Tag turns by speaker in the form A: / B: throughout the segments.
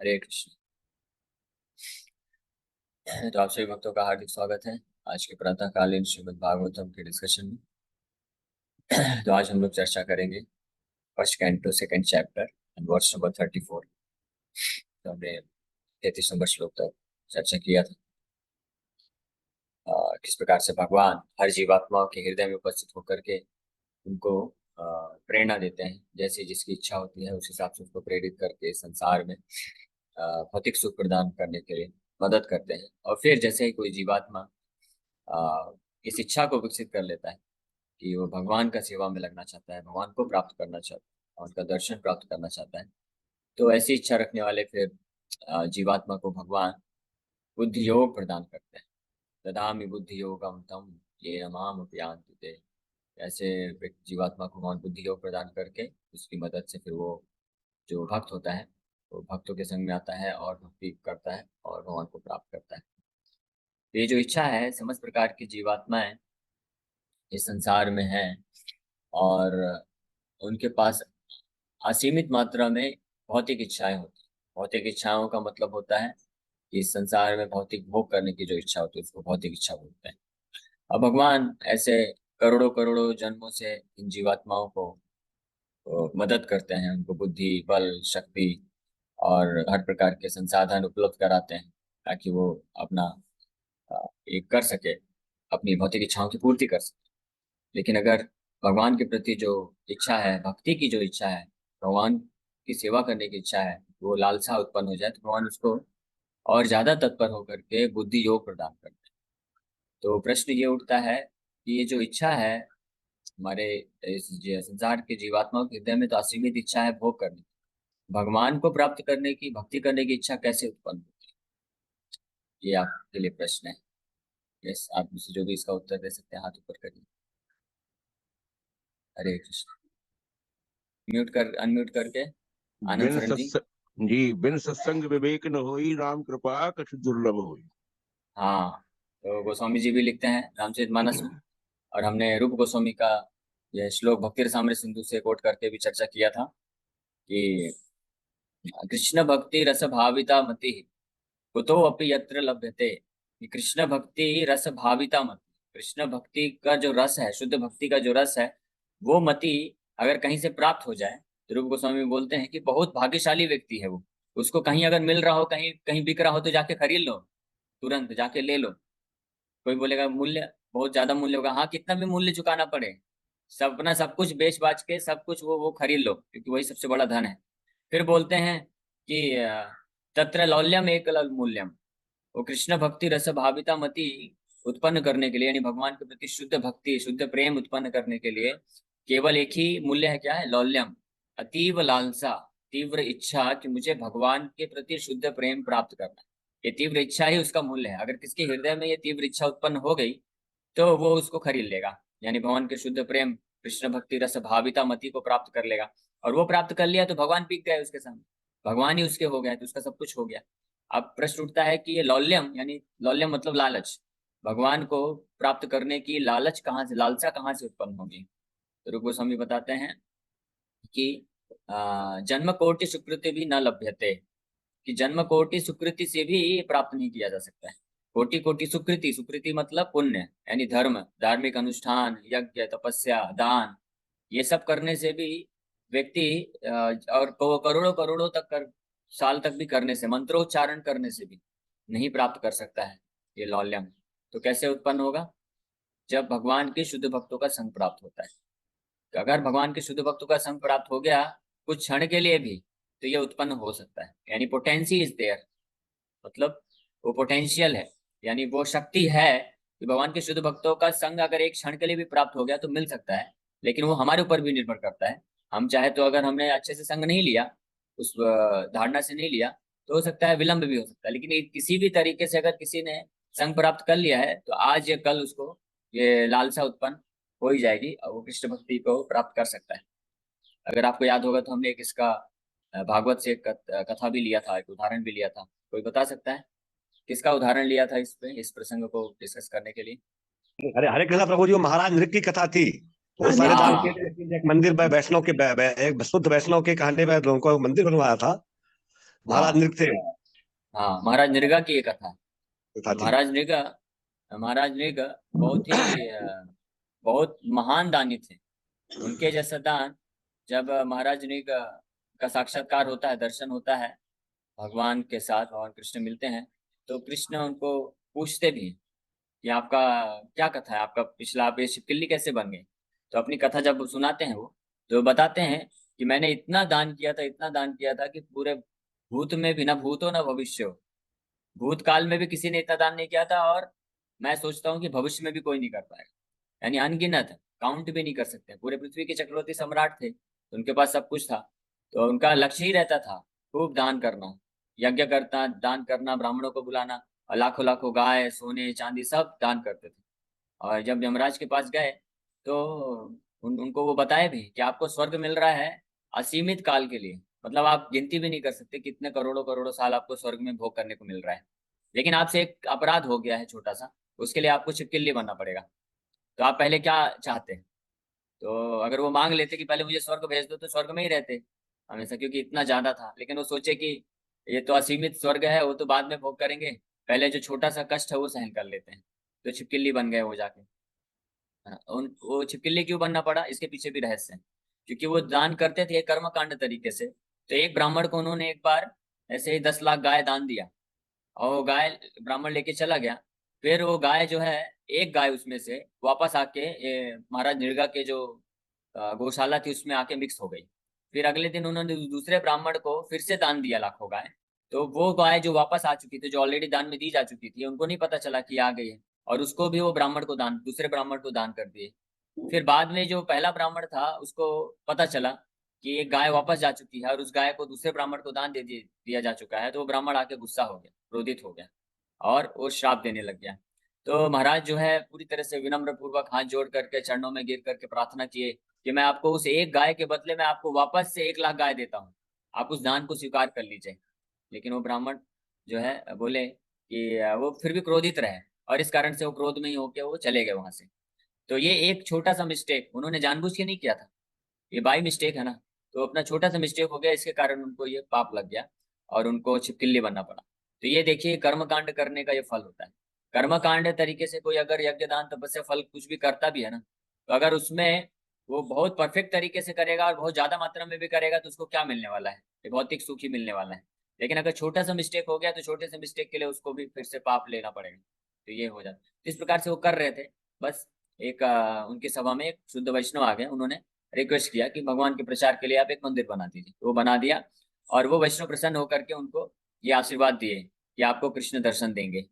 A: हरे कृष्ण। तो आप सभी भक्तों का हार्दिक स्वागत है आज के प्रातःकालीन श्रीमद् भागवतम के डिस्कशन में। तो आज हम लोग चर्चा करेंगे first canto second chapter and verse number 34। तो हमने 33 नंबर श्लोक तक चर्चा किया था। किस प्रकार से भगवान हर जीवात्माओं के हृदय में उपस्थित होकर के उनको प्रेरणा देते हैं, जैसे जिसकी इच्छा होती है उस हिसाब से उसको प्रेरित करके संसार में भौतिक सुख प्रदान करने के लिए मदद करते हैं। और फिर जैसे ही कोई जीवात्मा इस इच्छा को विकसित कर लेता है कि वो भगवान का सेवा में लगना चाहता है, भगवान को प्राप्त करना चाहता है और उनका दर्शन प्राप्त करना चाहता है, तो ऐसी इच्छा रखने वाले फिर जीवात्मा को भगवान बुद्धि योग प्रदान करते हैं। ददामि बुद्धि योगम तम ये माम उपयांति ते। ऐसे जीवात्मा को भगवान बुद्धि योग प्रदान करके उसकी मदद से फिर वो जो भक्त होता है वो भक्तों के संग में आता है और भक्ति करता है और भगवान को प्राप्त करता है। तो ये जो इच्छा है, समस्त प्रकार की जीवात्माएं इस संसार में हैं और उनके पास असीमित मात्रा में भौतिक इच्छाएं होती हैं। भौतिक इच्छाओं का मतलब होता है कि इस संसार में भौतिक भोग करने की जो इच्छा होती है उसको भौतिक इच्छा बोलते हैं। अब भगवान ऐसे करोड़ों करोड़ों जन्मों से इन जीवात्माओं को मदद करते हैं, उनको बुद्धि बल शक्ति और हर प्रकार के संसाधन उपलब्ध कराते हैं ताकि वो अपना एक कर सके, अपनी भौतिक इच्छाओं की पूर्ति कर सके। लेकिन अगर भगवान के प्रति जो इच्छा है, भक्ति की जो इच्छा है, भगवान की सेवा करने की इच्छा है, वो लालसा उत्पन्न हो जाए तो भगवान उसको और ज्यादा तत्पर होकर के बुद्धि योग प्रदान करते हैं। तो प्रश्न ये उठता है कि ये जो इच्छा है हमारे इस संसार के जीवात्माओं के हृदय में तो असीमित इच्छा है भोग करने की, भगवान को प्राप्त करने की, भक्ति करने की इच्छा कैसे उत्पन्न होती है? ये आपके लिए प्रश्न है। यस, आप मुझसे जो भी इसका उत्तर दे सकते हैं हाथ ऊपर करिए। हरे कृष्ण। म्यूट कर, अनम्यूट करके आनंद
B: बिन
A: शरण जी।
B: सत्संग जी, बिन सत्संग विवेक न होई, राम कृपा कछु दुर्लभ होई।
A: हाँ, तो गोस्वामी जी भी लिखते हैं रामचरितमानस में, और हमने रूप गोस्वामी का यह श्लोक भक्ति रसामृत सिंधु से कोट करके भी चर्चा किया था कि कृष्ण भक्ति रस भाविता मति कुतो अपि यत्र लभ्यते। कि कृष्ण भक्ति रस भाविता मति, कृष्ण भक्ति का जो रस है, शुद्ध भक्ति का जो रस है, वो मति अगर कहीं से प्राप्त हो जाए तो रूप गोस्वामी बोलते हैं कि बहुत भाग्यशाली व्यक्ति है वो। उसको कहीं अगर मिल रहा हो, कहीं कहीं बिक रहा हो तो जाके खरीद लो, तुरंत जाके ले लो। कोई बोलेगा मूल्य बहुत ज्यादा मूल्य होगा, हाँ कितना भी मूल्य चुकाना पड़े, सब अपना सब कुछ बेच बाच के सब कुछ वो खरीद लो, क्योंकि वही सबसे बड़ा धन है। फिर बोलते हैं कि तत्र लौल्यम एक मूल्यम। वो कृष्ण भक्ति रस भाविता मति उत्पन्न करने के लिए, यानी भगवान के प्रति शुद्ध भक्ति शुद्ध प्रेम उत्पन्न करने के लिए केवल एक ही मूल्य है, क्या है? लौल्यम, अतीव लालसा, तीव्र इच्छा कि मुझे भगवान के प्रति शुद्ध प्रेम प्राप्त करना है। ये तीव्र इच्छा ही उसका मूल्य है। अगर किसके हृदय में ये तीव्र इच्छा उत्पन्न हो गई तो वो उसको खरीद लेगा, यानी भगवान के शुद्ध प्रेम कृष्ण भक्ति रस भाविता मति को प्राप्त कर लेगा। और वो प्राप्त कर लिया तो भगवान पीक गए उसके सामने, भगवान ही उसके हो गए तो उसका सब कुछ हो गया। अब प्रश्न उठता है कि ये लौल्यम, यानी लौल्यम मतलब लालच, भगवान को प्राप्त करने की लालच कहाँ से, लालसा कहाँ से उत्पन्न होगी? तो रूप गोस्वामी बताते हैं कि जन्म कोटि सुकृति भी न लभ्यते। कि जन्म कोटि सुकृति से भी प्राप्त नहीं किया जा सकता है। कोटि कोटि सुकृति, सुकृति मतलब पुण्य, यानी धर्म, धार्मिक अनुष्ठान, यज्ञ तपस्या दान, ये सब करने से भी व्यक्ति और करोड़ों करोड़ों तक साल तक भी करने से, मंत्रोच्चारण करने से भी नहीं प्राप्त कर सकता है ये लौल्यम। तो कैसे उत्पन्न होगा? जब भगवान के शुद्ध भक्तों का संग प्राप्त होता है। तो अगर भगवान के शुद्ध भक्तों का संग प्राप्त हो गया कुछ क्षण के लिए भी, तो ये उत्पन्न हो सकता है, यानी पोटेंसी इज देयर, मतलब वो पोटेंशियल है, यानी वो शक्ति है कि भगवान के शुद्ध भक्तों का संग अगर एक क्षण के लिए भी प्राप्त हो गया तो मिल सकता है। लेकिन वो हमारे ऊपर भी निर्भर करता है। हम चाहे तो, अगर हमने अच्छे से संग नहीं लिया, उस धारणा से नहीं लिया, तो हो सकता है विलंब भी हो सकता है। लेकिन किसी भी तरीके से अगर किसी ने संग प्राप्त कर लिया है तो आज या कल उसको ये लालसा उत्पन्न हो ही जाएगी और वो कृष्ण भक्ति को प्राप्त कर सकता है। अगर आपको याद होगा तो हमने एक इसका भागवत से एक कथा भी लिया था, एक उदाहरण भी लिया था। कोई बता सकता है किसका उदाहरण लिया था इस पे, इस प्रसंग को डिस्कस करने के लिए?
C: हरे हरे कृष्ण प्रभु जी, वो महाराज नृत्य की कथा थी। वो सारे दान
A: हाँ।
C: किए थे, लेकिन एक मंदिर वैष्णव के एक शुद्ध वैष्णव के कहने पर उनको मंदिर बनवाया था। महाराज नृग थे,
A: हाँ, महाराज नृगा की एक कथा है।
C: कथा थी।
A: महाराज नृग बहुत ही बहुत महान दानी थे। उनके जैसा दान, जब महाराज नृग का साक्षात्कार होता है, दर्शन होता है भगवान के साथ, भगवान कृष्ण मिलते हैं, तो कृष्ण उनको पूछते भी हैं कि आपका क्या कथा है, आपका पिछला, आप ये शिवकिल्ली कैसे बन गए। तो अपनी कथा जब वो सुनाते हैं, वो तो बताते हैं कि मैंने इतना दान किया था, इतना दान किया था कि पूरे भूत में भी, ना भूत हो ना भविष्य हो, भूतकाल में भी किसी ने इतना दान नहीं किया था, और मैं सोचता हूँ कि भविष्य में भी कोई नहीं कर पाएगा। यानी अनगिनत है, काउंट भी नहीं कर सकते। पूरे पृथ्वी के चक्रवर्ती सम्राट थे, तो उनके पास सब कुछ था, तो उनका लक्ष्य ही रहता था खूब दान करना, यज्ञ करना, दान करना, ब्राह्मणों को बुलाना, और लाखों लाखों गाय, सोने चांदी सब दान करते थे। और जब यमराज के पास गए, तो उनको वो बताए भी कि आपको स्वर्ग मिल रहा है असीमित काल के लिए, मतलब आप गिनती भी नहीं कर सकते कितने करोड़ों करोड़ों साल आपको स्वर्ग में भोग करने को मिल रहा है। लेकिन आपसे एक अपराध हो गया है छोटा सा, उसके लिए आपको छिपकली बनना पड़ेगा। तो आप पहले क्या चाहते हैं? तो अगर वो मांग लेते कि पहले मुझे स्वर्ग भेज दो, तो स्वर्ग में ही रहते हमेशा, क्योंकि इतना ज्यादा था। लेकिन वो सोचे कि ये तो असीमित स्वर्ग है, वो तो बाद में भोग करेंगे, पहले जो छोटा सा कष्ट है वो सहन कर लेते हैं। तो छिपकली बन गए वो जाके। हाँ, उन वो छिपकली क्यों बनना पड़ा, इसके पीछे भी रहस्य है। क्योंकि वो दान करते थे कर्म कांड तरीके से। तो एक ब्राह्मण को उन्होंने एक बार ऐसे ही 10 लाख गाय दान दिया, और वो गाय ब्राह्मण लेके चला गया। फिर वो गाय जो है, एक गाय उसमें से वापस आके महाराज नृगा के जो गौशाला थी उसमें आके मिक्स हो गई। फिर अगले दिन उन्होंने दूसरे ब्राह्मण को फिर से दान दिया लाखों गाय। तो वो गाय जो वापस आ चुकी थी, जो ऑलरेडी दान में दी जा चुकी थी, उनको नहीं पता चला कि आ गई है, और उसको भी वो ब्राह्मण को दान, दूसरे ब्राह्मण को दान कर दिए। फिर बाद में जो पहला ब्राह्मण था, उसको पता चला कि एक गाय वापस जा चुकी है, और उस गाय को दूसरे ब्राह्मण को दान दिया जा चुका है। तो वो ब्राह्मण आके गुस्सा हो गया, क्रोधित हो गया, और वो श्राप देने लग गया। तो महाराज जो है पूरी तरह से विनम्र पूर्वक हाथ जोड़ करके, चरणों में गिर करके प्रार्थना किए कि मैं आपको उस एक गाय के बदले में आपको वापस से 1 लाख गाय देता हूँ, आप उस दान को स्वीकार कर लीजिए। लेकिन वो ब्राह्मण जो है बोले कि वो फिर भी क्रोधित रहे, और इस कारण से वो क्रोध में ही होके वो चले गए वहां से। तो ये एक छोटा सा मिस्टेक उन्होंने जानबूझ के नहीं किया था, ये बाई मिस्टेक है ना। तो अपना छोटा सा मिस्टेक हो गया, इसके कारण उनको ये पाप लग गया, और उनको छिपकली बनना पड़ा। तो ये देखिए, कर्म कांड करने का ये फल होता है। कर्म कांड तरीके से कोई अगर यज्ञ दान तपस्या फल कुछ भी करता भी है ना, तो अगर उसमें वो बहुत परफेक्ट तरीके से करेगा और बहुत ज्यादा मात्रा में भी करेगा, तो उसको क्या मिलने वाला है? ये भौतिक सुख ही मिलने वाला है। लेकिन अगर छोटा सा मिस्टेक हो गया, तो छोटे से मिस्टेक के लिए उसको भी फिर से पाप लेना पड़ेगा। तो ये हो जाता है। इस प्रकार से वो कर रहे थे। बस एक उनकी सभा में एक शुद्ध वैष्णव आ गए, उन्होंने रिक्वेस्ट किया कि भगवान के प्रचार के लिए आप एक मंदिर बना दीजिए। तो वो बना दिया, और वो वैष्णव प्रसन्न होकर के उनको ये आशीर्वाद दिए कि आपको कृष्ण दर्शन देंगे।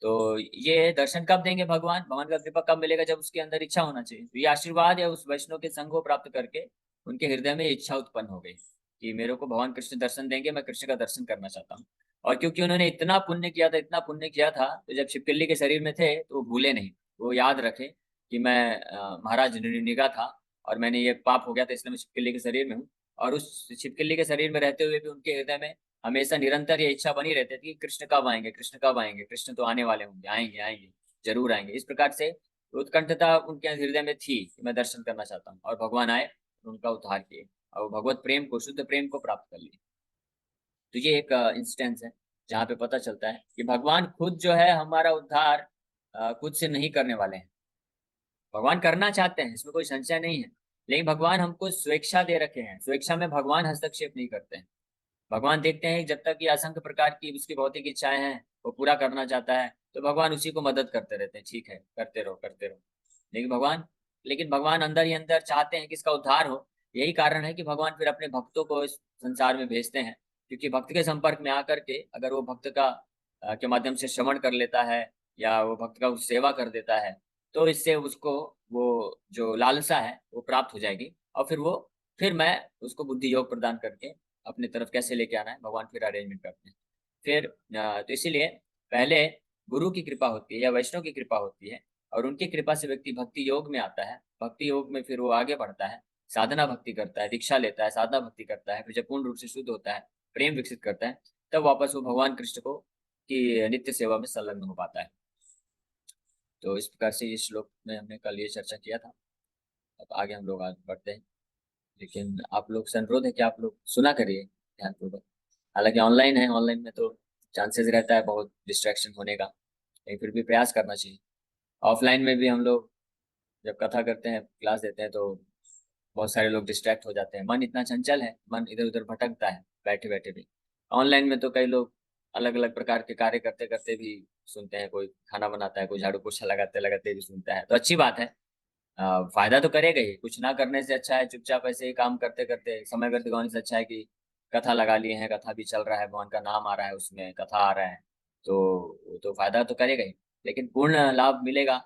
A: तो ये दर्शन कब देंगे? भगवान भगवान का कृपा कब मिलेगा? जब उसके अंदर इच्छा होना चाहिए। तो ये आशीर्वाद या उस वैष्णव के संग को प्राप्त करके उनके हृदय में इच्छा उत्पन्न हो गई कि मेरे को भगवान कृष्ण दर्शन देंगे, मैं कृष्ण का दर्शन करना चाहता हूँ। और क्योंकि उन्होंने इतना पुण्य किया था, इतना पुण्य किया था, तो जब छिपकली के शरीर में थे तो वो भूले नहीं, वो याद रखे कि मैं महाराज नृगा था, और मैंने ये पाप हो गया था, इसलिए मैं छिपकली के शरीर में हूँ। और उस छिपकली के शरीर में रहते हुए भी उनके हृदय में हमेशा निरंतर ये इच्छा बनी रहती थी कि कृष्ण कब आएंगे, कृष्ण कब आएंगे, कृष्ण तो आने वाले होंगे, आएंगे आएंगे, जरूर आएंगे। इस प्रकार से उत्कंठता उनके हृदय में थी कि मैं दर्शन करना चाहता हूँ, और भगवान आए, उनका उद्धार किए, और वो भगवत प्रेम को, शुद्ध प्रेम को प्राप्त कर लिए। तो ये एक इंस्टेंस है जहाँ पे पता चलता है कि भगवान खुद जो है हमारा उद्धार खुद से नहीं करने वाले हैं। भगवान करना चाहते हैं, इसमें कोई संशय नहीं है, लेकिन भगवान हमको स्वेच्छा दे रखे हैं। स्वेच्छा में भगवान हस्तक्षेप नहीं करते हैं। भगवान देखते हैं कि जब तक ये असंख्य प्रकार की उसकी भौतिक इच्छाएं हैं, वो पूरा करना चाहता है, तो भगवान उसी को मदद करते रहते हैं, ठीक है करते रहो करते रहो। लेकिन भगवान लेकिन भगवान अंदर ही अंदर चाहते हैं कि इसका उद्धार हो। यही कारण है कि भगवान फिर अपने भक्तों को इस संसार में भेजते हैं, क्योंकि भक्त के संपर्क में आकर के अगर वो भक्त का के माध्यम से श्रवण कर लेता है, या वो भक्त का सेवा कर देता है, तो इससे उसको वो जो लालसा है वो प्राप्त हो जाएगी। और फिर मैं उसको बुद्धि योग प्रदान करके अपनी तरफ कैसे लेके आना है, भगवान फिर अरेंजमेंट करते हैं। फिर तो इसीलिए पहले गुरु की कृपा होती है या वैष्णव की कृपा होती है, और उनकी कृपा से व्यक्ति भक्ति योग में आता है। भक्ति योग में फिर वो आगे बढ़ता है, साधना भक्ति करता है, दीक्षा लेता है, साधना भक्ति करता है, फिर जब पूर्ण रूप से शुद्ध होता है, प्रेम विकसित करता है, तब वापस वो भगवान कृष्ण को की नित्य सेवा में संलग्न हो पाता है। तो इस प्रकार से इस श्लोक में हमने कल ये चर्चा किया था। अब आगे हम लोग आगे बढ़ते हैं, लेकिन आप लोग से अनुरोध है कि आप लोग सुना करिए ध्यानपूर्वक। हालांकि ऑनलाइन है, ऑनलाइन में तो चांसेस रहता है बहुत डिस्ट्रैक्शन होने का, लेकिन फिर भी प्रयास करना चाहिए। ऑफलाइन में भी हम लोग जब कथा करते हैं, क्लास देते हैं, तो बहुत सारे लोग डिस्ट्रैक्ट हो जाते हैं। मन इतना चंचल है, मन इधर उधर भटकता है बैठे बैठे भी। ऑनलाइन में तो कई लोग अलग अलग प्रकार के कार्य करते करते भी सुनते हैं, कोई खाना बनाता है, कोई झाड़ू पोछा लगाते लगाते भी सुनता है, तो अच्छी बात है। फायदा तो करेगा ही, कुछ ना करने से अच्छा है चुपचाप ऐसे ही काम करते करते समय व्यर्थ गवाने से अच्छा है कि कथा लगा लिए हैं, कथा भी चल रहा है, भगवान का नाम आ रहा है, उसमें कथा आ रहा है, तो वो तो फायदा तो करेगा ही। लेकिन पूर्ण लाभ मिलेगा,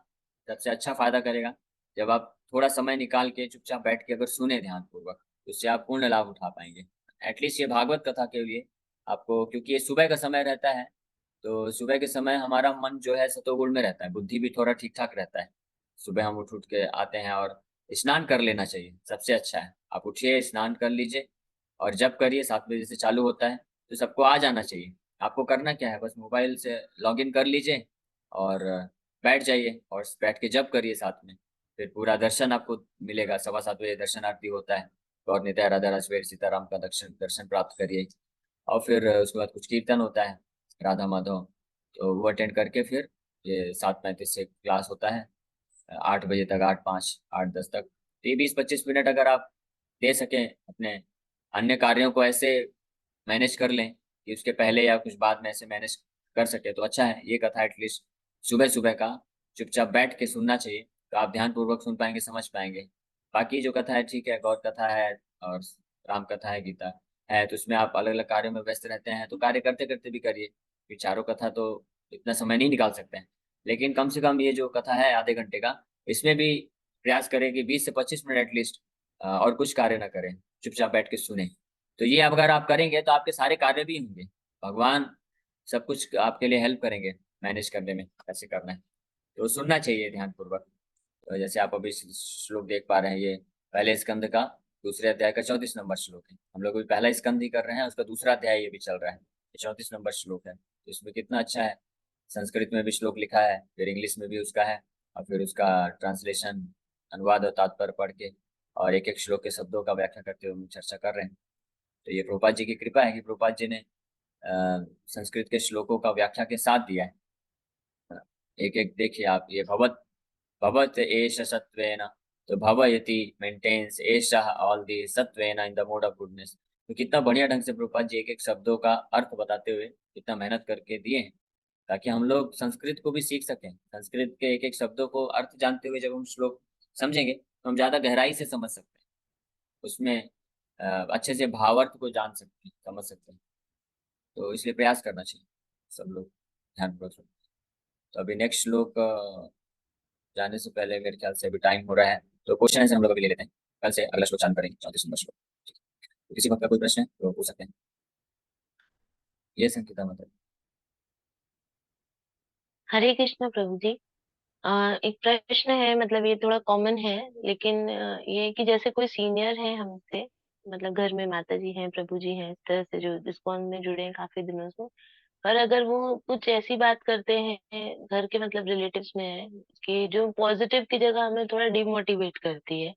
A: सबसे अच्छा फायदा करेगा जब आप थोड़ा समय निकाल के चुपचाप बैठ के अगर सुने ध्यान पूर्वक, उससे आप पूर्ण लाभ उठा पाएंगे। एटलीस्ट ये भागवत कथा के लिए आपको, क्योंकि ये सुबह का समय रहता है, तो सुबह के समय हमारा मन जो है सतोगुण में रहता है, बुद्धि भी थोड़ा ठीक ठाक रहता है। सुबह हम उठ उठ के आते हैं, और स्नान कर लेना चाहिए, सबसे अच्छा है। आप उठिए, स्नान कर लीजिए, और जब करिए 7 बजे से चालू होता है, तो सबको आ जाना चाहिए। आपको करना क्या है, बस मोबाइल से लॉगिन कर लीजिए और बैठ जाइए, और बैठ के जब करिए साथ में, फिर पूरा दर्शन आपको मिलेगा। 7:15 बजे दर्शन आरती होता है, गौर निताय राधा राजवेर सीताराम का दर्शन दर्शन प्राप्त करिए। और फिर उसके बाद कुछ कीर्तन होता है, राधा माधव, तो वो अटेंड करके फिर ये 7:35 से क्लास होता है, 8 बजे तक, 8:05, 8:10 तक। तो ये 20-25 मिनट अगर आप दे सकें अपने अन्य कार्यों को ऐसे मैनेज कर लें कि उसके पहले या कुछ बाद में ऐसे मैनेज कर सके, तो अच्छा है। ये कथा एटलीस्ट सुबह सुबह का चुपचाप बैठ के सुनना चाहिए, तो आप ध्यान पूर्वक सुन पाएंगे, समझ पाएंगे। बाकी जो कथा है ठीक है, गौर कथा है और राम कथा है, गीता है, तो उसमें आप अलग अलग कार्यों में व्यस्त रहते हैं, तो कार्य करते करते भी करिए। फिर चारों कथा तो इतना समय नहीं निकाल सकते हैं, लेकिन कम से कम ये जो कथा है आधे घंटे का, इसमें भी प्रयास करें कि 20 से 25 मिनट एटलीस्ट और कुछ कार्य ना करें, चुपचाप बैठ के सुने। तो ये अगर आप करेंगे तो आपके सारे कार्य भी होंगे, भगवान सब कुछ आपके लिए हेल्प करेंगे मैनेज करने में, कैसे करना है। तो सुनना चाहिए ध्यान पूर्वक। तो जैसे आप अभी श्लोक देख पा रहे हैं, ये पहले स्कंद का दूसरे अध्याय का 34 नंबर श्लोक है। हम लोग अभी पहला स्कंद ही कर रहे हैं, उसका दूसरा अध्याय ये भी चल रहा है, ये 34 नंबर श्लोक है। तो इसमें कितना अच्छा है, संस्कृत में भी श्लोक लिखा है, फिर इंग्लिश में भी उसका है, और फिर उसका ट्रांसलेशन, अनुवाद और तात्पर्य पढ़ के, और एक एक श्लोक के शब्दों का व्याख्या करते हुए हम चर्चा कर रहे हैं। तो ये प्रभुपाद जी की कृपा है कि प्रभुपाद जी ने संस्कृत के श्लोकों का व्याख्या के साथ दिया है। एक एक देखिए आप, ये भवत भवत एष सत्वेन, तो भव यति मेंटेन्स एष ऑल दी सत्वेन in the mode of goodness. तो कितना बढ़िया ढंग से प्रभुपाद जी एक एक शब्दों का अर्थ बताते हुए कितना मेहनत करके दिए हैं, ताकि हम लोग संस्कृत को भी सीख सकें। संस्कृत के एक एक शब्दों को अर्थ जानते हुए जब हम श्लोक समझेंगे, तो हम ज्यादा गहराई से समझ सकते हैं, उसमें अच्छे से भावार्थ को जान सकते हैं, समझ सकते हैं। तो इसलिए प्रयास करना चाहिए सब लोग ध्यानपूर्वक। तो अभी नेक्स्ट श्लोक जाने से पहले मेरे ख्याल से अभी टाइम हो रहा है, तो क्वेश्चन आंसर हम लोग अभी ले लेते हैं, कल से अगला श्लोक चालू करेंगे, 34 नंबर श्लोक। तो किसी भक्त का कोई प्रश्न है तो पूछ सकते हैं। ये संकेता मतलब।
D: हरे कृष्ण प्रभु जी। एक प्रश्न है, मतलब ये थोड़ा कॉमन है, लेकिन ये है कि जैसे कोई सीनियर है हमसे, मतलब घर में माता जी हैं, प्रभु जी हैं, इस तरह से जो इस्कॉन में जुड़े हैं काफी दिनों से, पर अगर वो कुछ ऐसी बात करते हैं घर के, मतलब रिलेटिव्स में है, कि जो पॉजिटिव की जगह हमें थोड़ा डिमोटिवेट करती है,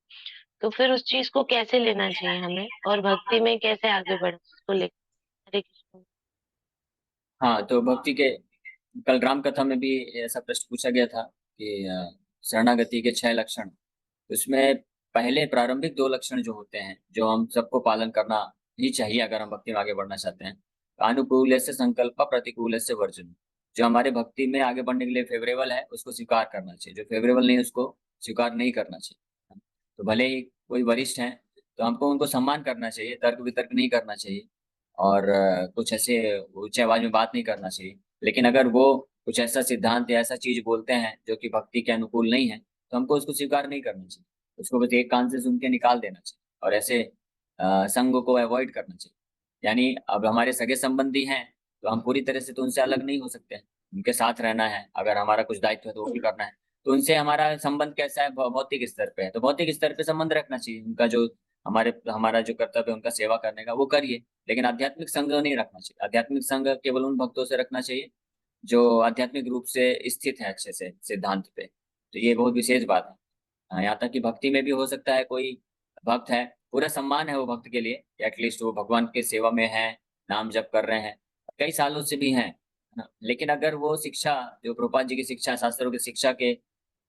D: तो फिर उस चीज को कैसे लेना चाहिए हमें, और भक्ति में कैसे आगे बढ़ना उसको लेकर। हरे कृष्ण।
A: हाँ, तो भक्ति के कल राम कथा में भी ऐसा प्रश्न पूछा गया था कि शरणागति के 6 लक्षण, उसमें पहले प्रारंभिक 2 लक्षण जो होते हैं, जो हम सबको पालन करना ही चाहिए अगर हम भक्ति में आगे बढ़ना चाहते हैं। अनुकूल से संकल्प, प्रतिकूल से वर्जन। जो हमारे भक्ति में आगे बढ़ने के लिए फेवरेबल है उसको स्वीकार करना चाहिए, जो फेवरेबल नहीं है उसको स्वीकार नहीं करना चाहिए। तो भले ही कोई वरिष्ठ हैं, तो हमको उनको सम्मान करना चाहिए, तर्क वितर्क नहीं करना चाहिए, और कुछ ऐसे ऊंचे आवाज में बात नहीं करना चाहिए। लेकिन अगर वो कुछ ऐसा सिद्धांत या ऐसा चीज बोलते हैं जो कि भक्ति के अनुकूल नहीं है, तो हमको उसको स्वीकार नहीं करना चाहिए, उसको बस एक कान से सुन के निकाल देना चाहिए, और ऐसे संग को अवॉइड करना चाहिए। यानी अब हमारे सगे संबंधी हैं, तो हम पूरी तरह से तो उनसे अलग नहीं हो सकते हैं, उनके साथ रहना है, अगर हमारा कुछ दायित्व है तो वो भी करना है। तो उनसे हमारा संबंध कैसा है, भौतिक स्तर पे है, तो भौतिक स्तर पे संबंध रखना चाहिए, उनका जो हमारा जो कर्तव्य है उनका सेवा करने का, वो करिए। लेकिन आध्यात्मिक संग नहीं रखना चाहिए। आध्यात्मिक संग केवल उन भक्तों से रखना चाहिए जो आध्यात्मिक रूप से स्थित है अच्छे से सिद्धांत पे। तो ये बहुत विशेष बात है। यहाँ तक कि भक्ति में भी हो सकता है कोई भक्त है, पूरा सम्मान है वो भक्त के लिए, एटलीस्ट वो भगवान के सेवा में है, नाम जप कर रहे हैं, कई सालों से भी हैं, है ना, लेकिन अगर वो शिक्षा जो प्रभुपाद जी की शिक्षा, शास्त्रों की शिक्षा के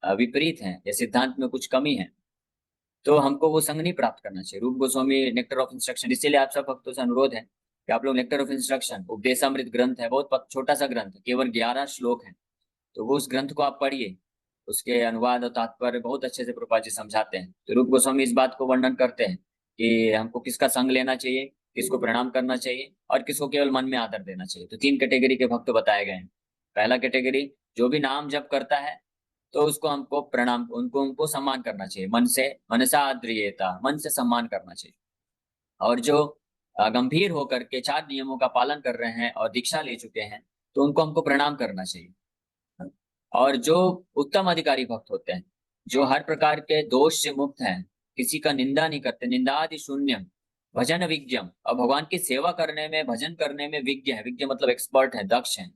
A: विपरीत है या सिद्धांत में कुछ कमी है, तो हमको वो संग नहीं प्राप्त करना चाहिए। रूप गोस्वामी नेक्टर ऑफ इंस्ट्रक्शन, इसीलिए आप सब भक्तों से अनुरोध है कि आप लोग नेक्टर ऑफ इंस्ट्रक्शन, उपदेशामृत ग्रंथ है, बहुत छोटा सा ग्रंथ है, केवल 11 श्लोक है, तो वो उस ग्रंथ को आप पढ़िए। उसके अनुवाद और तात्पर्य बहुत अच्छे से प्रभुपाद जी समझाते हैं। तो रूप गोस्वामी इस बात को वर्णन करते हैं कि हमको किसका संग लेना चाहिए, किसको प्रणाम करना चाहिए और किसको केवल मन में आदर देना चाहिए। तो 3 कैटेगरी के भक्त बताए गए हैं। पहला कैटेगरी, जो भी नाम जप करता है तो उसको हमको प्रणाम, उनको उनको सम्मान करना चाहिए, मन से, मनसा आद्रियता, मन से सम्मान करना चाहिए। और जो गंभीर होकर के 4 नियमों का पालन कर रहे हैं और दीक्षा ले चुके हैं, तो उनको हमको प्रणाम करना चाहिए। और जो उत्तम अधिकारी भक्त होते हैं, जो हर प्रकार के दोष से मुक्त हैं, किसी का निंदा नहीं करते, निंदादि शून्यम, भजन विज्ञम, और भगवान की सेवा करने में, भजन करने में विज्ञ है, विज्ञ मतलब एक्सपर्ट है, दक्ष है,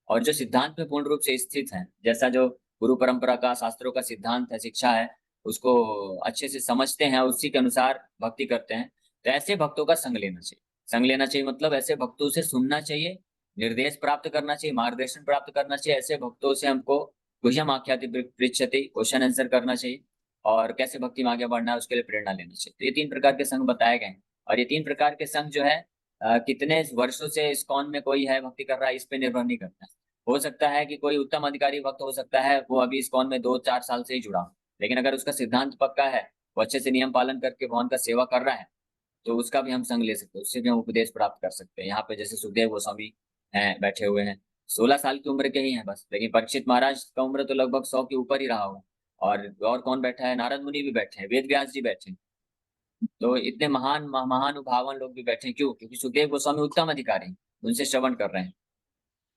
A: और जो सिद्धांत में पूर्ण रूप से स्थित है, जैसा जो गुरु परंपरा का, शास्त्रों का सिद्धांत है, शिक्षा है, उसको अच्छे से समझते हैं, उसी के अनुसार भक्ति करते हैं, तो ऐसे भक्तों का संग लेना चाहिए। संग लेना चाहिए मतलब ऐसे भक्तों से सुनना चाहिए, निर्देश प्राप्त करना चाहिए, मार्गदर्शन प्राप्त करना चाहिए। ऐसे भक्तों से हमको गुह्यम आख्याति पृच्छति, क्वेश्चन आंसर करना चाहिए, और कैसे भक्ति में आगे बढ़ना है उसके लिए प्रेरणा लेना चाहिए। तो ये 3 प्रकार के संग बताए गए हैं। और ये 3 प्रकार के संग जो है, कितने वर्षों से इस्कॉन में कोई है, भक्ति कर रहा है, इस पे निर्भर नहीं करता है। हो सकता है कि कोई उत्तम अधिकारी भक्त हो सकता है, वो अभी इस्कॉन में 2-4 साल से ही जुड़ा हो, लेकिन अगर उसका सिद्धांत पक्का है, वो अच्छे से नियम पालन करके भगवान का सेवा कर रहा है, तो उसका भी हम संग ले सकते हैं, उससे भी हम उपदेश प्राप्त कर सकते हैं। यहाँ पे जैसे सुखदेव गोस्वामी हैं, बैठे हुए हैं, 16 साल की उम्र के ही हैं बस, लेकिन परीक्षित महाराज का उम्र तो लगभग 100 के ऊपर ही रहा होगा। और कौन बैठा है, नारद मुनि भी बैठे हैं, वेद व्यास जी बैठे हैं, तो इतने महान महानुभावन लोग भी बैठे हैं। क्यों? क्योंकि सुखदेव गोस्वामी उत्तम अधिकारी हैं, उनसे श्रवण कर रहे हैं।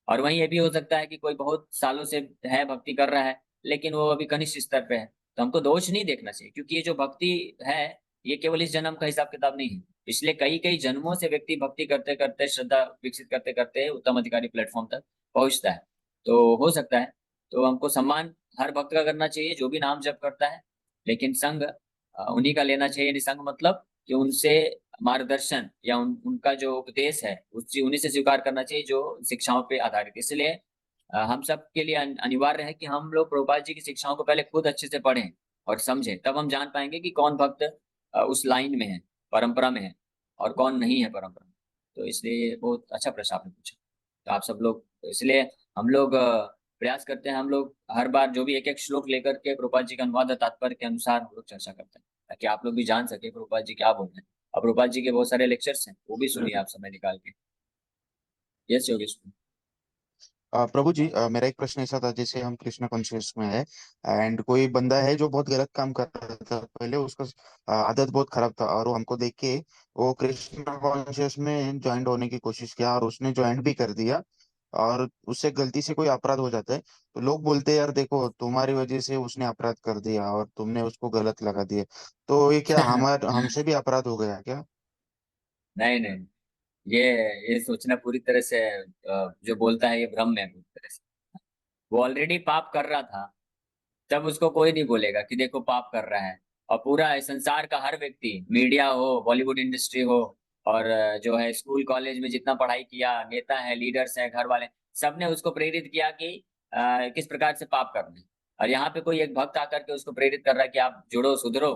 A: और वहीं ये भी हो सकता है कि कोई बहुत सालों से है, भक्ति कर रहा है, लेकिन वो अभी कनिष्ठ स्तर पे है, तो हमको दोष नहीं देखना चाहिए, क्योंकि ये जो भक्ति है, ये केवल इस जन्म का हिसाब किताब नहीं है। पिछले कई कई जन्मों से व्यक्ति भक्ति करते करते, श्रद्धा विकसित करते करते उत्तम अधिकारी प्लेटफॉर्म तक पहुंचता है। तो हो सकता है, तो हमको सम्मान हर भक्त का करना चाहिए जो भी नाम जप करता है, लेकिन संग उन्हीं का लेना चाहिए। निसंग मतलब कि उनसे मार्गदर्शन या उनका जो उपदेश है, उससे उन्हीं से स्वीकार करना चाहिए जो शिक्षाओं पे आधारित। इसलिए हम सब के लिए अनिवार्य है कि हम लोग प्रभुपाद जी की शिक्षाओं को पहले खुद अच्छे से पढ़ें और समझें, तब हम जान पाएंगे कि कौन भक्त उस लाइन में है, परंपरा में है, और कौन नहीं है परंपरा में। तो इसलिए बहुत अच्छा प्रश्न आपने पूछा। तो आप सब लोग, इसलिए हम लोग प्रयास करते हैं, हम लोग हर बार जो भी एक एक श्लोक लेकर के प्रभुपाद जी का अनुवाद और तात्पर्य के अनुसार हम लोग चर्चा करते हैं, ताकि आप लोग भी जान सके प्रभुपाद जी क्या बोल रहे हैं। और प्रभुपाद जी के बहुत सारे लेक्चर्स हैं, वो भी सुनिए आप समय निकाल के। यस योगेश।
E: प्रभु जी, मेरा एक प्रश्न ऐसा था, जैसे हम कृष्ण कॉन्शियस में है एंड कोई बंदा है जो बहुत गलत काम कर रहा था, पहले उसका आदत बहुत खराब था, और वो हमको देख के वो कृष्ण कॉन्शियस में ज्वाइंट होने की कोशिश किया और उसने ज्वाइंट भी कर दिया, और उससे गलती से कोई अपराध हो जाता है, तो लोग बोलते हैं यार देखो तुम्हारी वजह से उसने अपराध कर दिया और तुमने उसको गलत लगा दिया, तो ये क्या हमसे भी अपराध हो गया क्या?
A: नहीं नहीं, ये ये सोचना पूरी तरह से जो बोलता है ये भ्रम है पूरी तरह से। वो ऑलरेडी पाप कर रहा था, तब उसको कोई नहीं बोलेगा कि देखो पाप कर रहा है। और पूरा संसार का हर व्यक्ति, मीडिया हो, बॉलीवुड इंडस्ट्री हो, और जो है स्कूल कॉलेज में जितना पढ़ाई किया, नेता है, लीडर्स है, घर वाले, सबने उसको प्रेरित किया कि किस प्रकार से पाप करना है। और यहाँ पे कोई एक भक्त आकर के उसको प्रेरित कर रहा है कि आप जुड़ो, सुधरो,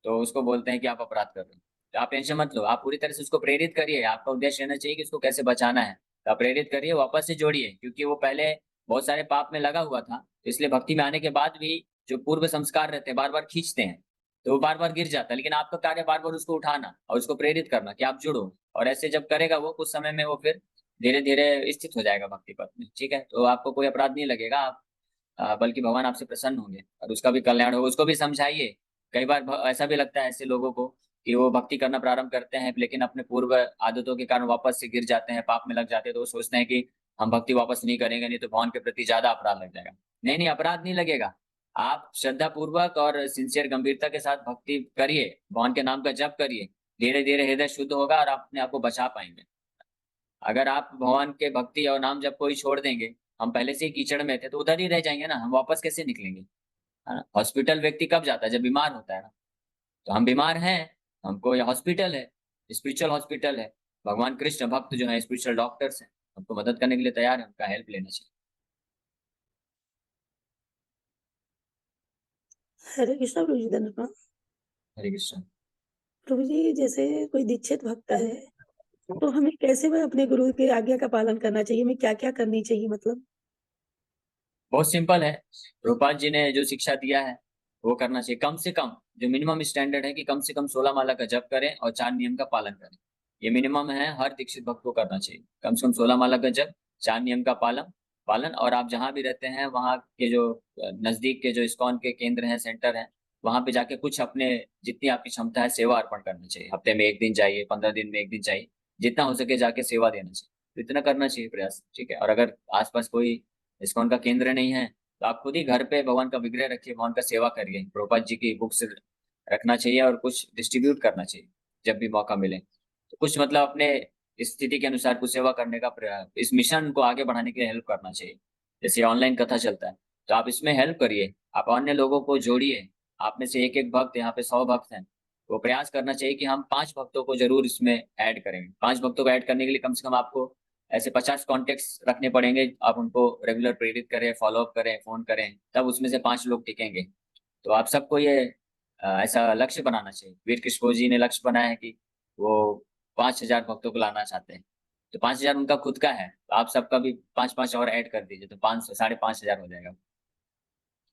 A: तो उसको बोलते हैं कि आप अपराध कर रहे हो। तो आप टेंशन मत लो, आप पूरी तरह से उसको प्रेरित करिए। आपका उद्देश्य रहना चाहिए कि उसको कैसे बचाना है, तो आप प्रेरित करिए, वापस से जोड़िए, क्योंकि वो पहले बहुत सारे पाप में लगा हुआ था, तो इसलिए भक्ति में आने के बाद भी जो पूर्व संस्कार रहते हैं बार बार खींचते हैं, तो वो बार बार गिर जाता है। लेकिन आपका कार्य बार बार उसको उठाना और उसको प्रेरित करना कि आप जुड़ो, और ऐसे जब करेगा वो, कुछ समय में वो फिर धीरे धीरे स्थित हो जाएगा भक्ति पथ में। ठीक है, तो आपको कोई अपराध नहीं लगेगा, आप बल्कि भगवान आपसे प्रसन्न होंगे और उसका भी कल्याण होगा। उसको भी समझाइए। कई बार ऐसा भी लगता है ऐसे लोगों को कि वो भक्ति करना प्रारंभ करते हैं, लेकिन अपने पूर्व आदतों के कारण वापस से गिर जाते हैं, पाप में लग जाते हैं, तो वो सोचते हैं कि हम भक्ति वापस नहीं करेंगे, नहीं तो भगवान के प्रति ज्यादा अपराध लग जाएगा। नहीं नहीं, अपराध नहीं लगेगा। आप श्रद्धा पूर्वक और सिंसियर गंभीरता के साथ भक्ति करिए, भगवान के नाम का जप करिए, धीरे धीरे हृदय शुद्ध होगा और आप अपने आप को बचा पाएंगे। अगर आप भगवान के भक्ति और नाम जप को ही छोड़ देंगे, हम पहले से ही कीचड़ में थे, तो उधर ही रह जाएंगे ना, हम वापस कैसे निकलेंगे? है ना? हॉस्पिटल व्यक्ति कब जाता है? जब बीमार होता है ना। तो हम बीमार हैं, हमको ये हॉस्पिटल है, स्पिरिचुअल हॉस्पिटल है, भगवान कृष्ण भक्त जो है स्पिरिचुअल डॉक्टर्स हैं, हमको मदद करने के लिए तैयार है, उनका हेल्प लेना चाहिए।
F: हरे कृष्णा प्रभु जी, धन्यवाद।
A: हरे कृष्ण।
F: प्रभु जी, जैसे कोई दीक्षित भक्त है तो हमें कैसे वह अपने गुरु की आज्ञा का पालन करना चाहिए, हमें क्या क्या करनी चाहिए मतलब?
A: बहुत सिंपल है, रूपाल जी ने जो शिक्षा दिया है वो करना चाहिए। कम से कम जो मिनिमम स्टैंडर्ड है कि कम से कम 16 माला का जप करें और 4 नियम का पालन करें, ये मिनिमम है, हर दीक्षित भक्त को करना चाहिए। कम से कम 16 माला का जप, 4 नियम का पालन। और आप जहाँ भी रहते हैं वहाँ के जो नजदीक के जो इस्कॉन के केंद्र हैं, सेंटर हैं, वहां पे जाके कुछ अपने जितनी आपकी क्षमता है सेवा अर्पण करना चाहिए। हफ्ते में 1 दिन चाहिए, 15 दिन में 1 दिन चाहिए, जितना हो सके जाके सेवा देना चाहिए। तो इतना करना चाहिए प्रयास, ठीक है। और अगर आसपास कोई इस्कॉन का केंद्र नहीं है तो आप खुद ही घर पे भगवान का विग्रह रखिए, भगवान का सेवा करिए। प्रभुपाद जी की बुक्स रखना चाहिए और कुछ डिस्ट्रीब्यूट करना चाहिए जब भी मौका मिले। तो कुछ मतलब अपने स्थिति के अनुसार कुछ सेवा करने का प्रयास, इस मिशन को आगे बढ़ाने के लिए हेल्प करना चाहिए। जैसे ऑनलाइन कथा चलता है तो आप इसमें हेल्प करिए, आप अन्य लोगों को जोड़िए। आप में से एक एक भक्त, यहाँ पे 100 भक्त हैं, तो प्रयास करना चाहिए कि हम 5 भक्तों को जरूर इसमें ऐड करेंगे। 5 भक्तों को ऐड करने के लिए कम से कम आपको ऐसे 50 कॉन्टेक्ट्स रखने पड़ेंगे। आप उनको रेगुलर प्रेरित करें, फॉलोअप करें, फोन करें, तब उसमें से 5 लोग टिकेंगे। तो आप सबको ये ऐसा लक्ष्य बनाना चाहिए। वीर कृष्ण जी ने लक्ष्य बनाया है कि वो 5,000 भक्तों को लाना चाहते हैं। तो 5,000 उनका खुद का है, तो आप सबका भी 5-5 और ऐड कर दीजिए, तो 500, 5,500 हो जाएगा।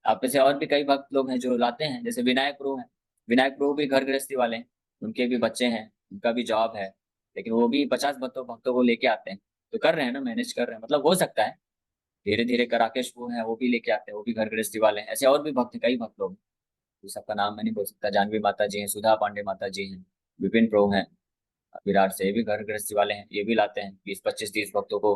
A: आप में से और भी कई भक्त लोग हैं जो लाते हैं, जैसे विनायक प्रभु हैं। विनायक प्रभु भी घर गृहस्थी वाले हैं, उनके भी बच्चे हैं, उनका भी जॉब है, लेकिन वो भी 50 भक्तों भक्तों को लेके आते हैं। तो कर रहे हैं ना, मैनेज कर रहे हैं, मतलब हो सकता है धीरे धीरे। राकेश प्रभु हैं, वो भी लेके आते हैं, वो भी घर गृहस्थी वाले हैं। ऐसे और भी भक्त हैं, कई भक्त लोग हैं। ये सबका नाम मैं नहीं बोल सकता। जानवी माता जी हैं, सुधा पांडे माता जी हैं, विपिन प्रभु हैं विराट से, ये भी घर गृहस्थी वाले हैं, ये भी लाते हैं 20-25-30 भक्तों को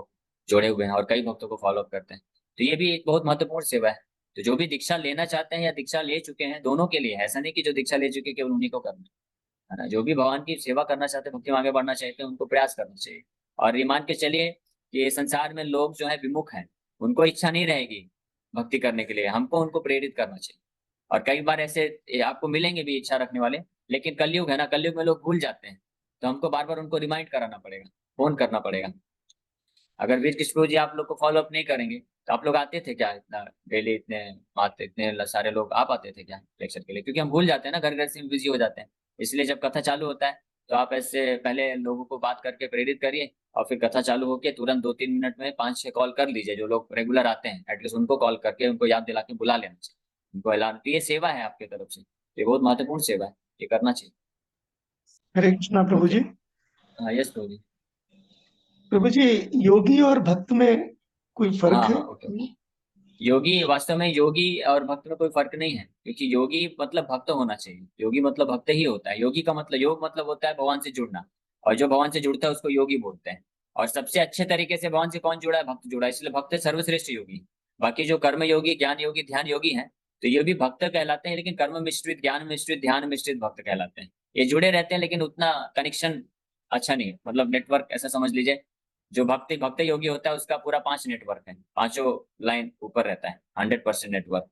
A: जोड़े हुए हैं और कई भक्तों को फॉलो अप करते हैं। तो ये भी एक बहुत महत्वपूर्ण सेवा है। तो जो भी दीक्षा लेना चाहते हैं या दीक्षा ले चुके हैं, दोनों के लिए है। ऐसा नहीं कि जो दीक्षा ले चुके हैं केवल उन्हीं को करना है ना। जो भी भगवान की सेवा करना चाहते हैं, भक्ति में आगे बढ़ना चाहते हैं, उनको प्रयास करना चाहिए। और ये मान के चलिए कि संसार में लोग जो है विमुख हैं, उनको इच्छा नहीं रहेगी भक्ति करने के लिए, हमको उनको प्रेरित करना चाहिए। और कई बार ऐसे आपको मिलेंगे भी इच्छा रखने वाले, लेकिन कलयुग है ना, कलयुग में लोग भूल जाते हैं, तो हमको बार बार उनको रिमाइंड कराना पड़ेगा, फोन करना पड़ेगा। अगर वीर कृष्ण जी आप लोग को फॉलो अप नहीं करेंगे तो आप लोग आते थे क्या इतना डेली, इतने मात्र इतने सारे लोग आ पाते थे क्या लेक्चर के लिए? क्योंकि हम भूल जाते हैं ना, घर घर से बिजी हो जाते हैं। इसलिए जब कथा चालू होता है तो आप ऐसे पहले लोगों को बात करके प्रेरित करिए, और फिर कथा चालू होके तुरंत 2-3 मिनट में 5-6 कॉल कर लीजिए। जो लोग रेगुलर आते हैं एटलीस्ट उनको कॉल करके उनको याद दिला के बुला लेना चाहिए, उनको ऐलान। तो ये सेवा है आपके तरफ से, ये बहुत महत्वपूर्ण सेवा है, ये करना चाहिए।
G: हरे कृष्णा प्रभु
A: ओके।
G: जी।
A: हाँ, यस प्रभु जी।
G: प्रभु जी, योगी और भक्त में कोई फर्क
A: हाँ
G: है?
A: हाँ, ओके। योगी, वास्तव में योगी और भक्त में कोई फर्क नहीं है, क्योंकि योगी मतलब भक्त होना चाहिए। योगी मतलब भक्त ही होता है। योगी का मतलब, योग मतलब होता है भगवान से जुड़ना, और जो भगवान से जुड़ता है उसको योगी बोलते हैं। और सबसे अच्छे तरीके से भगवान से कौन जुड़ा है? भक्त जुड़ा है, इसलिए भक्त है सर्वश्रेष्ठ योगी। बाकी जो कर्म योगी, ज्ञान योगी, ध्यान योगी हैं, तो ये भी भक्त कहलाते हैं, लेकिन कर्म मिश्रित, ज्ञान मिश्रित, ध्यान मिश्रित भक्त कहलाते हैं। ये जुड़े रहते हैं लेकिन उतना कनेक्शन अच्छा नहीं है, मतलब नेटवर्क ऐसा समझ लीजिए। जो भक्त योगी होता है उसका पूरा 5 नेटवर्क है, पांचों लाइन ऊपर रहता है, 100% नेटवर्क।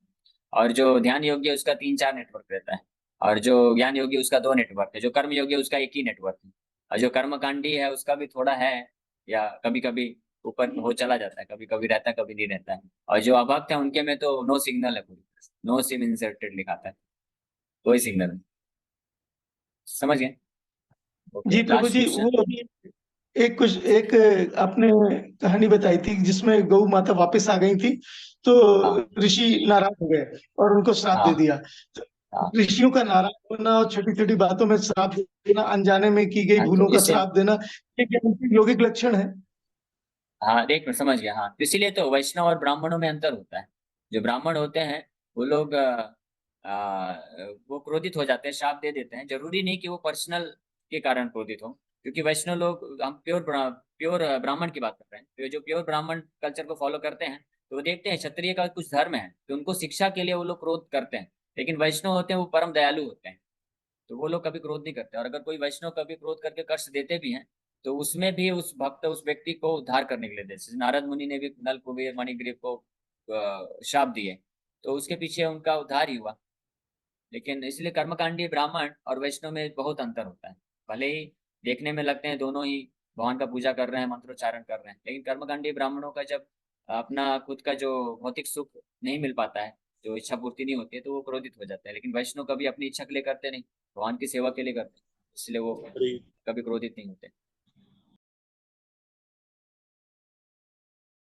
A: और जो ध्यान योगी है उसका 3-4 नेटवर्क रहता है। और जो ज्ञान योगी है उसका 2 नेटवर्क है। जो कर्म योगी है उसका 1 ही नेटवर्क है। और जो कर्मकांडी है उसका भी थोड़ा है, या कभी कभी ऊपर हो चला जाता है, कभी कभी रहता है, कभी नहीं रहता है। और जो अभक्त है उनके में तो नो सिग्नल है, पूरी नो सिम इंसर्टेड लिखाता है, कोई सिग्नल नहीं। समझ गए? ओके,
G: जी प्रभु
A: लास्ट
G: जी, वो
A: क्वेश्चन।
G: अभी एक आपने कहानी बताई थी जिसमें गौ माता वापस आ गई थी, तो
A: हाँ
G: ऋषि नाराज हो गए और उनको श्राप दे
A: हाँ
G: दिया। तो
A: हाँ
G: ऋषियों का नाराज होना और छोटी छोटी बातों में श्राप देना, अनजाने में की गई
A: हाँ। तो
G: भूलों का
A: इससे,
G: श्राप देना, ये क्या उनके यौगिक लक्षण है?
A: हाँ देख मैं समझ गया। हाँ, तो इसीलिए तो वैष्णव और ब्राह्मणों में अंतर होता है। जो ब्राह्मण होते हैं वो लोग वो क्रोधित हो जाते हैं, श्राप दे देते हैं। जरूरी नहीं कि वो पर्सनल के कारण क्रोधित हो, क्योंकि वैष्णव लोग, हम प्योर ब्राह्मण की बात कर रहे हैं, तो जो प्योर ब्राह्मण कल्चर को फॉलो करते हैं तो वो देखते हैं क्षत्रिय का कुछ धर्म है, तो उनको शिक्षा के लिए वो लोग क्रोध करते हैं। लेकिन वैष्णव होते हैं वो परम दयालु होते हैं, तो वो लोग कभी क्रोध नहीं करते। और अगर कोई वैष्णव कभी क्रोध करके कष्ट देते भी हैं तो उसमें भी उस भक्त, उस व्यक्ति को उद्धार करने के लिए देते। जैसे नारद मुनि ने भी नल कुबेर मणिग्रीव को शाप दिए, तो उसके पीछे उनका उद्धार ही हुआ। लेकिन इसलिए कर्मकांडी ब्राह्मण और वैष्णव में बहुत अंतर होता है। भले ही देखने में लगते हैं दोनों ही भगवान का पूजा कर रहे हैं, मंत्रोच्चारण कर रहे हैं, लेकिन कर्मकांडी ब्राह्मणों का जब अपना खुद का जो भौतिक सुख नहीं मिल पाता है, जो इच्छा पूर्ति नहीं होती है, तो वो क्रोधित हो जाता है। लेकिन वैष्णव कभी अपनी इच्छा के लिए करते नहीं, भगवान की सेवा के लिए करते हैं, इसलिए वो कभी क्रोधित नहीं होते।